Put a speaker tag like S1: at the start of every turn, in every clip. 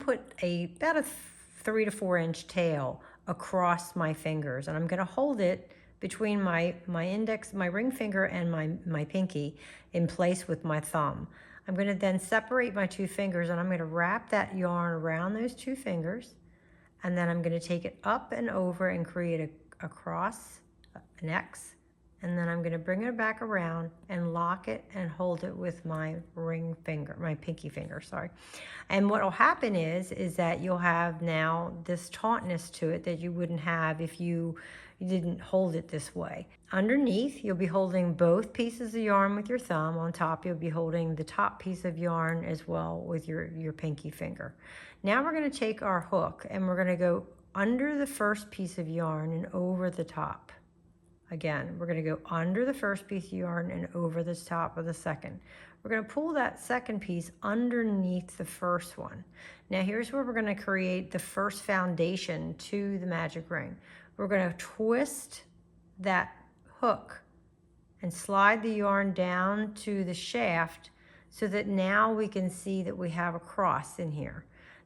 S1: put about a 3 to 4 inch tail across my fingers, and I'm going to hold it between my index, my ring finger, and my pinky in place with my thumb. I'm going to then separate my two fingers, and I'm going to wrap that yarn around those two fingers, and then I'm going to take it up and over and create a cross, an X, and then I'm going to bring it back around and lock it and hold it with my ring finger, my pinky finger, sorry. And what will happen is that you'll have now this tautness to it that you wouldn't have if you didn't hold it this way. Underneath, you'll be holding both pieces of yarn with your thumb. On top, you'll be holding the top piece of yarn as well with your pinky finger. Now we're going to take our hook and we're going to go under the first piece of yarn and over the top. Again, we're going to go under the first piece of yarn and over the top of the second. We're going to pull that second piece underneath the first one. Now here's where we're going to create the first foundation to the magic ring. We're going to twist that hook and slide the yarn down to the shaft so that now we can see that we have a cross in here.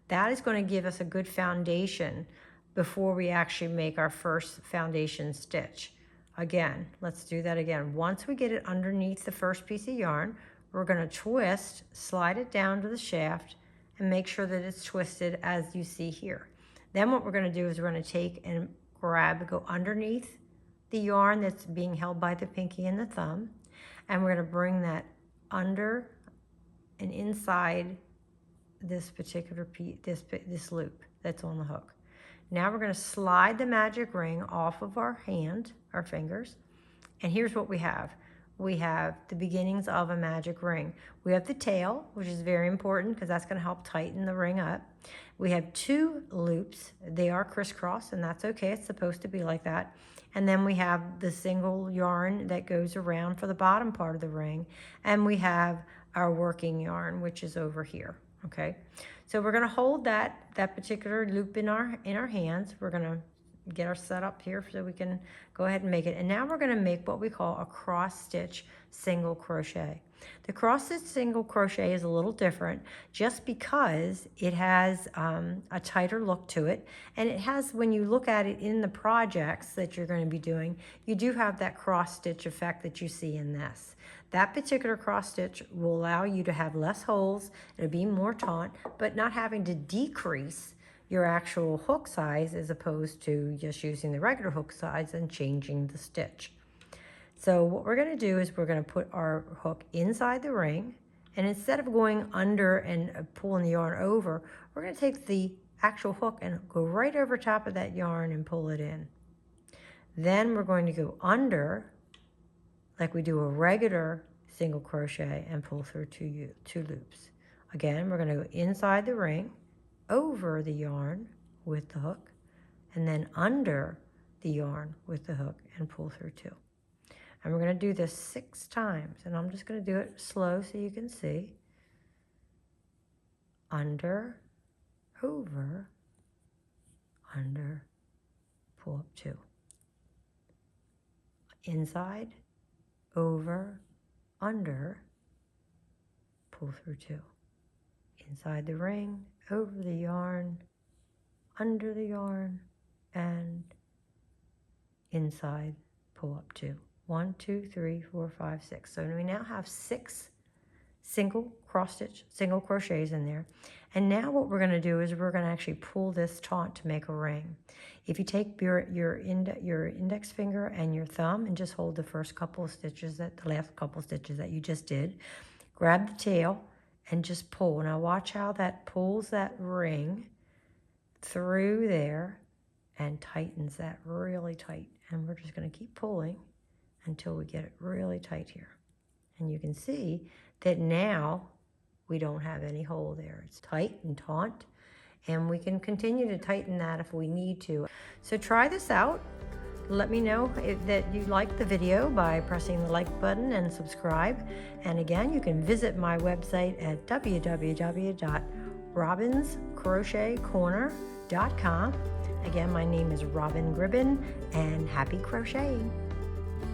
S1: That is going to give us a good foundation before we actually make our first foundation stitch. Again, let's do that again. Once we get it underneath the first piece of yarn, we're going to twist, slide it down to the shaft, and make sure that it's twisted as you see here. Then what we're going to do is we're going to take and go underneath the yarn that's being held by the pinky and the thumb, and we're going to bring that under and inside this particular piece, this loop that's on the hook. Now we're going to slide the magic ring off of our hand, our fingers, and here's what we have. We have the beginnings of a magic ring. We have the tail, which is very important because that's going to help tighten the ring up. We have two loops. They are crisscross, and that's okay. It's supposed to be like that. And then we have the single yarn that goes around for the bottom part of the ring. And we have our working yarn, which is over here. Okay, so we're going to hold that particular loop in our hands. We're going to get our set up here so we can go ahead and make it. And now we're going to make what we call a cross stitch single crochet. The cross stitch single crochet is a little different just because it has a tighter look to it, and it has, when you look at it in the projects that you're going to be doing, you do have that cross stitch effect that you see in this. That particular cross stitch will allow you to have less holes, it'll be more taut, but not having to decrease your actual hook size as opposed to just using the regular hook size and changing the stitch. So what we're going to do is we're going to put our hook inside the ring, and instead of going under and pulling the yarn over, we're going to take the actual hook and go right over top of that yarn and pull it in. Then we're going to go under like we do a regular single crochet and pull through two loops. Again, we're going to go inside the ring, over the yarn with the hook, and then under the yarn with the hook and pull through two. And we're going to do this 6 times, and I'm just going to do it slow so you can see. Under, over, under, pull up 2. Inside, over, under, pull through 2. Inside the ring, over the yarn, under the yarn, and inside, pull up 2. 1, 2, 3, 4, 5, 6. So we now have 6 single cross stitch, single crochets in there. And now what we're going to do is we're going to actually pull this taut to make a ring. If you take your index finger and your thumb and just hold the first couple of stitches, the last couple of stitches that you just did, grab the tail and just pull. Now watch how that pulls that ring through there and tightens that really tight. And we're just going to keep pulling until we get it really tight here. And you can see that now we don't have any hole there. It's tight and taut, and we can continue to tighten that if we need to. So try this out. Let me know that you liked the video by pressing the like button and subscribe. And again, you can visit my website at www.robinscrochetcorner.com. Again, my name is Robin Gribbin, and happy crocheting.